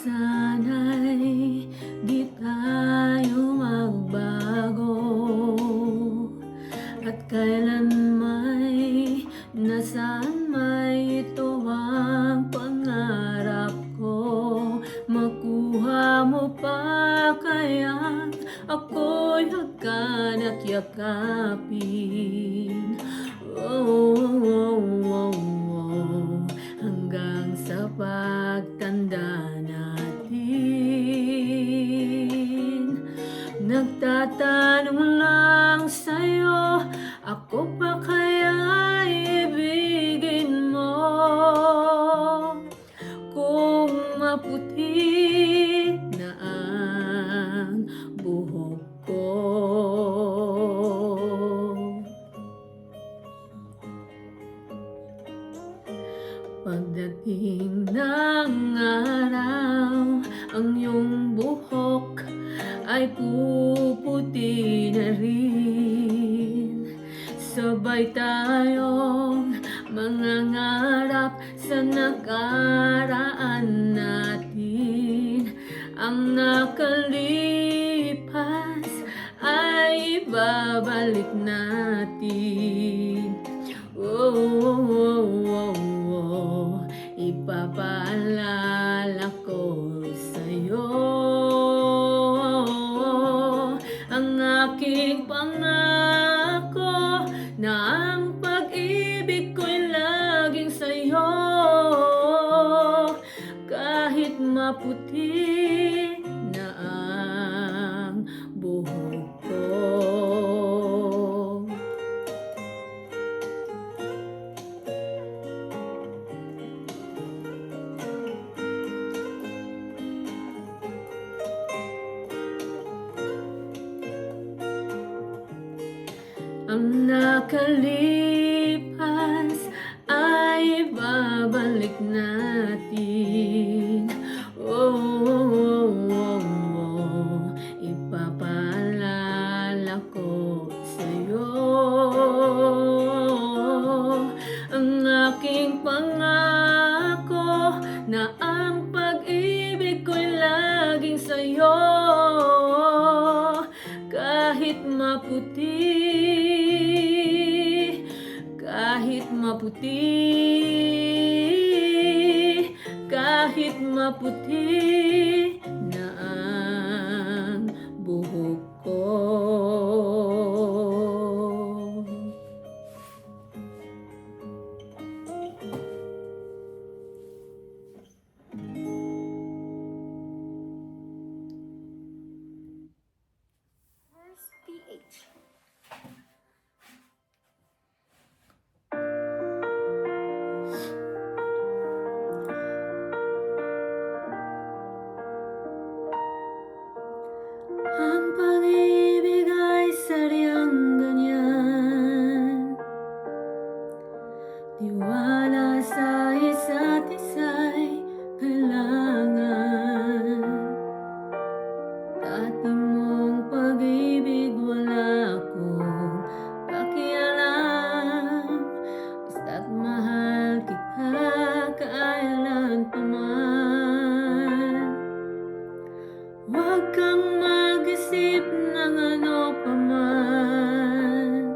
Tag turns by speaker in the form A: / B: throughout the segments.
A: Sana'y di tayo magbago at kailan may nasaan may ito ang pangarap ko. Makuha mo pa kaya ako'y hagkan at yakapin. Oh, oh, oh, oh, hanggang sa pagtanda natin. Nagtatanong lang sa'yo, ako pa kaya ibigin mo? Kung maputi na ang buhok ko. Pagdating ng araw, ang iyong buhok ay puputi na rin. Sabay tayong mangangarap sa nakaraan natin. Ang nakalipas ay ibabalik natin. Oh, oh, oh, oh, oh. Ipapaalala ko sa'yo ang aking pangako na ang pag-ibig ko'y laging sa'yo. Kahit maputi na ang buhok ko. Ang nakalipas ay babalik natin. Oh, oh, oh, oh, oh. Ipapaalala ko sa'yo ang aking pangako na ang pag-ibig ko'y laging sa'yo. Kahit maputi, kahit maputi, kahit maputi na ang buhok ko.
B: PH.
A: Ang pag-ibig ay sadyang ganyan. Tiwala sa isa't isa'y kailangan. Dati mong pag-ibig wala akong pakialam. Basta't mahal kita kailan pa man. Huwag kang mag-isip ng ano pa man.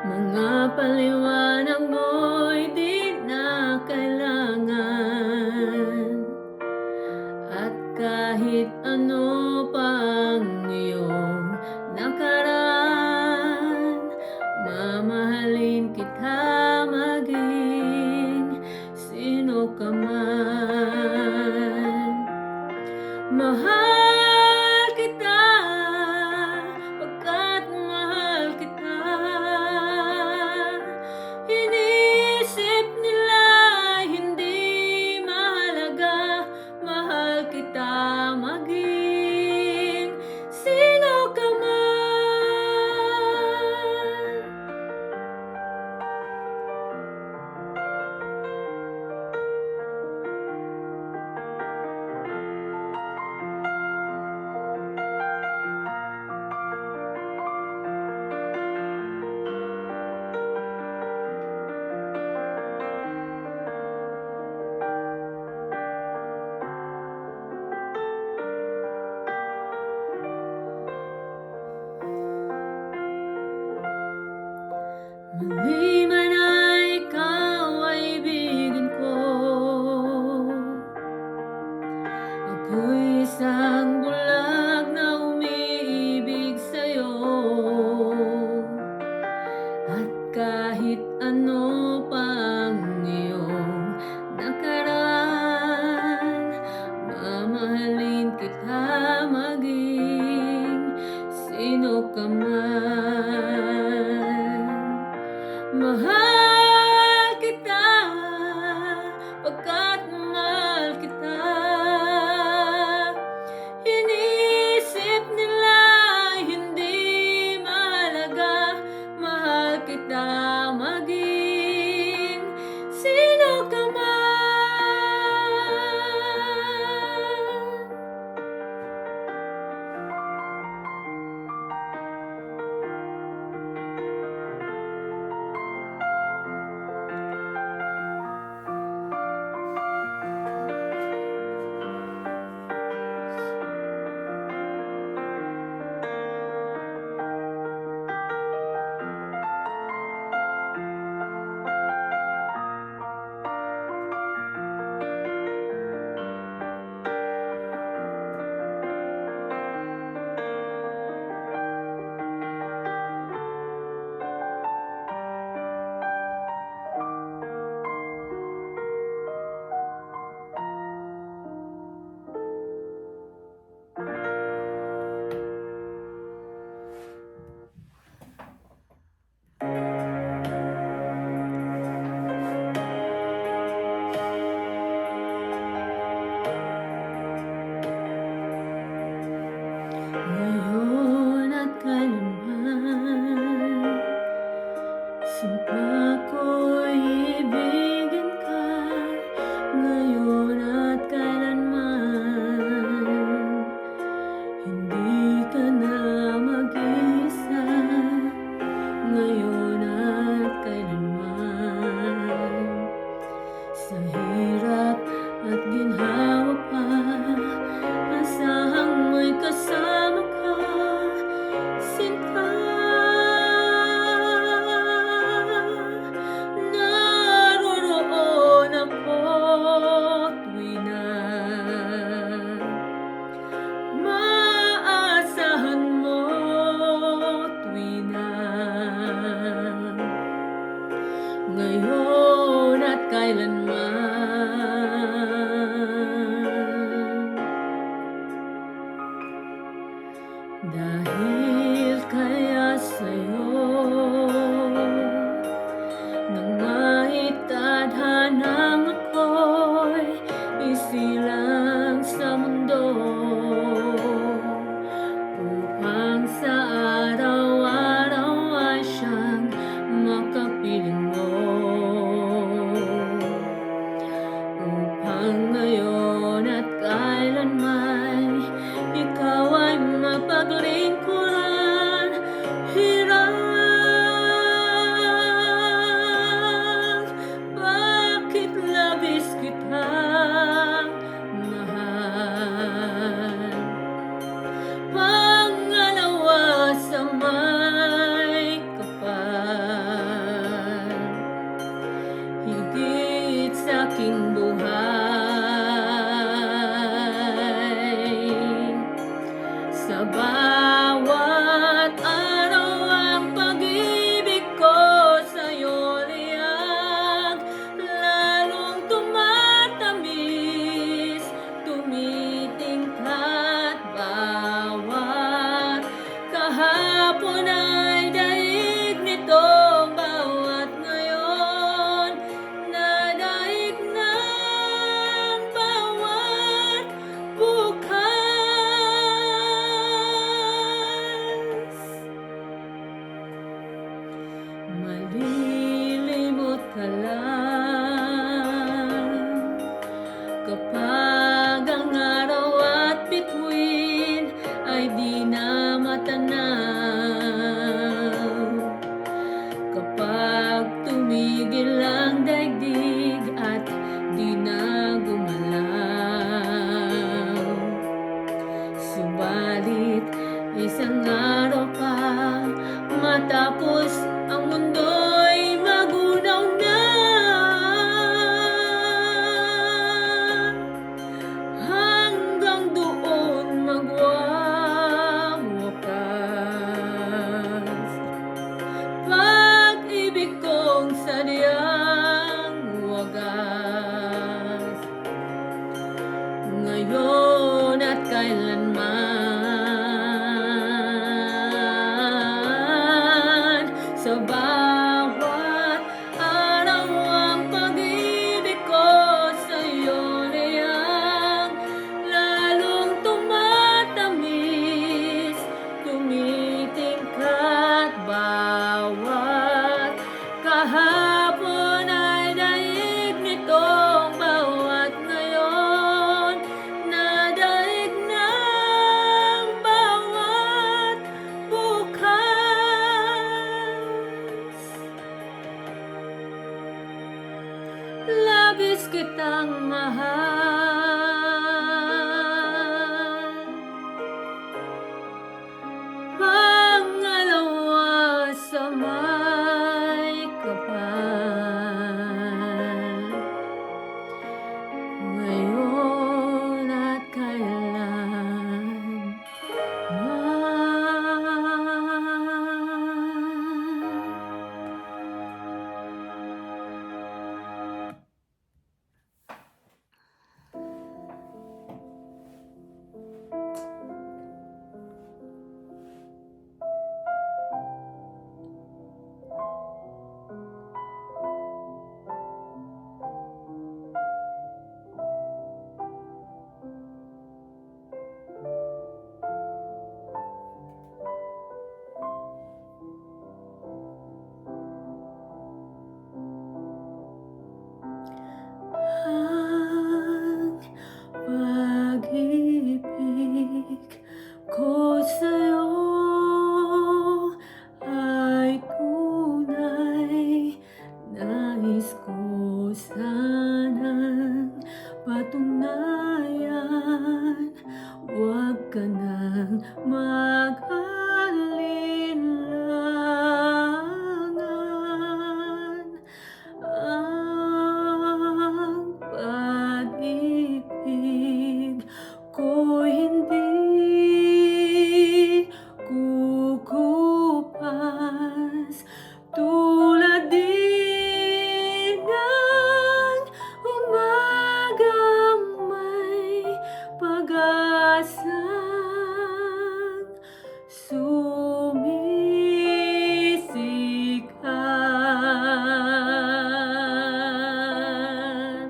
A: Mga paliwanag mo'y di na kailangan. At kahit ano pang iyong nakaraan, mamahalin kita maging sino ka man. Mahal kita pagkat mahal kita. Iniisip nila hindi mahalaga. Mahal kita maging sino ka man. Ako'y isang bulag na umiibig sa'yo, at kahit ano pang iyong nakaraan, mamahalin kita maging sino ka man. Mahal kita pagkat mahal kita. Inisip nila hindi mahalaga, mahal kita maging sino ka man. Ngayon at kailanman, sumpa ko'y ibigin ka. Ngayon at kailanman, hindi ka na mag-isa. Ngayon at kailanman, sa hirap at ginhawa pa, asahang may kasama ka, sinta. Naroroon ako tuwi na maasahan mo, tuwi na ngayon at kailanman. Dahil kaya sa'yo nang maitadhanang ako'y isilang sa mundo, upang sa araw-araw ay siyang makapiling mo, upang ngayon at kailanman ikaw ay mapaglingkod kailanman. Sa bawat araw ang pag-ibig ko sa'yo niyang lalong tumatamis, tumitingkat bawat kahapon ay daig nitong bawat ngayon, nadaig ng bawat bukas. Labis kitang mahal, pangalawa sa may kapal, ngayon at kailanman. Ang pag-ibig ko sa'yo ay tunay, nais ko sanang patunayan, huwag ka nang mag-alinlangan. Ang pag-ibig ko'y hindi kukupas, tulad din ng umagang may pag-asang sumisikat.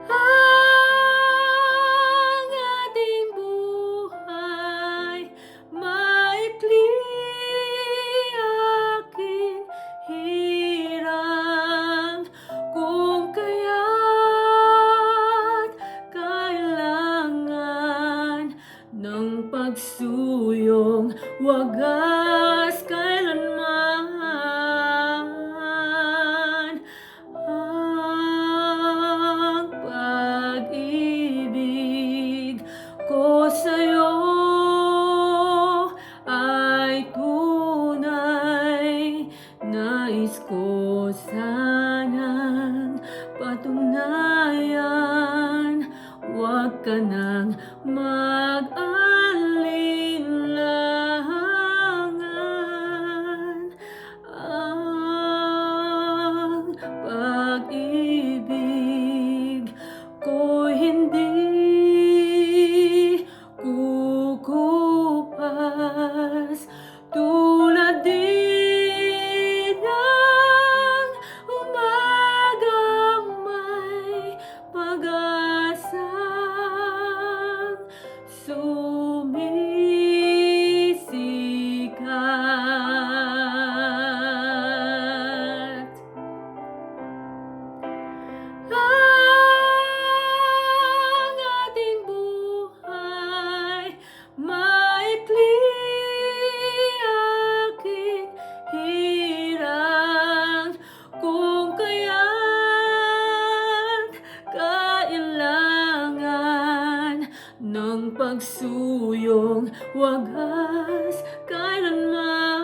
A: Ang ating buhay maikli, aking hirang, kung kaya't kailangan ng pagsuyong wagas kailanman. Ang pag-ibig ko sa'yo ay tunay, nais ko sanang patunayan, huwag ka nang mag-alinlangan. Ang pag-ibig ko'y hindi kukupas, tulad din ng umagang may pag-asang sumisikat. Ang ating buhay maikli, aking hirang, kung kaya't kailangan ng pagsuyong wagas kailanman.